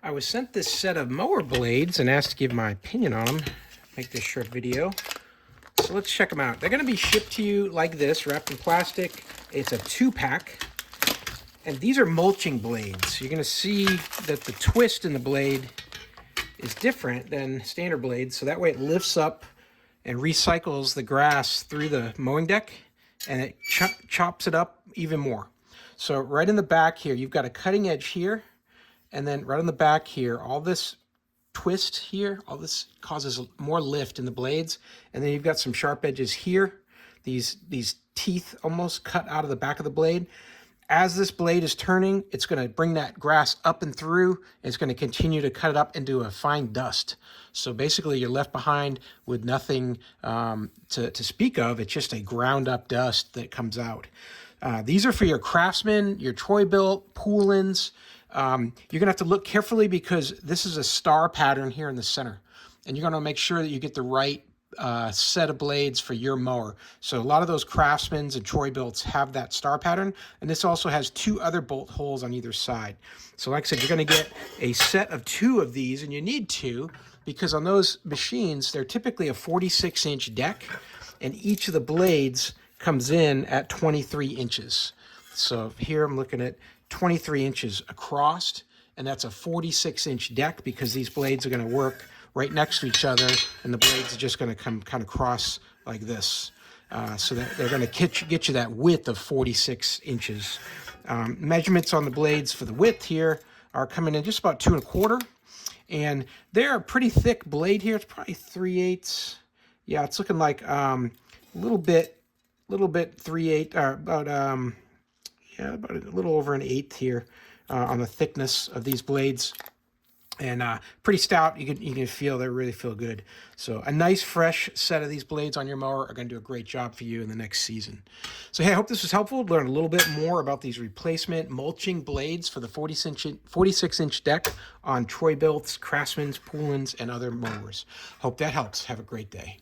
I was sent this set of mower blades and asked to give my opinion on them. Make this short video. So let's check them out. They're going to be shipped to you like this, wrapped in plastic. It's a 2-pack. And these are mulching blades. You're going to see that the twist in the blade is different than standard blades. So that way it lifts up and recycles the grass through the mowing deck, and it chops it up even more. So right in the back here, you've got a cutting edge here, and then right on the back here, all this twist here, all this causes more lift in the blades. And then you've got some sharp edges here, these teeth almost cut out of the back of the blade. As this blade is turning, it's going to bring that grass up and through, and it's going to continue to cut it up into a fine dust. So basically you're left behind with nothing to speak of. It's just a ground up dust that comes out. These are for your Craftsman, your Troy-Bilt, Poolins. You're going to have to look carefully because this is a star pattern here in the center. And you're going to make sure that you get the right set of blades for your mower. So a lot of those Craftsmans and Troy-Bilts have that star pattern. And this also has 2 other bolt holes on either side. So like I said, you're going to get a set of 2 of these, and you need 2 because on those machines, they're typically a 46-inch deck, and each of the blades comes in at 23 inches. So here I'm looking at 23 inches across, and that's a 46-inch deck because these blades are going to work right next to each other, and the blades are just going to come kind of cross like this. So that they're going to get you that width of 46 inches. Measurements on the blades for the width here are coming in just about 2 1/4. And they're a pretty thick blade here. It's probably 3/8. Yeah, it's looking like a little bit 3/8, or about about a little over an 1/8 here on the thickness of these blades. And pretty stout. You can feel they really feel good. So a nice fresh set of these blades on your mower are going to do a great job for you in the next season. So hey, I hope this was helpful. Learn a little bit more about these replacement mulching blades for the 46-inch deck on Troy-Bilts, Craftsman's, Poolins, and other mowers. Hope that helps. Have a great day.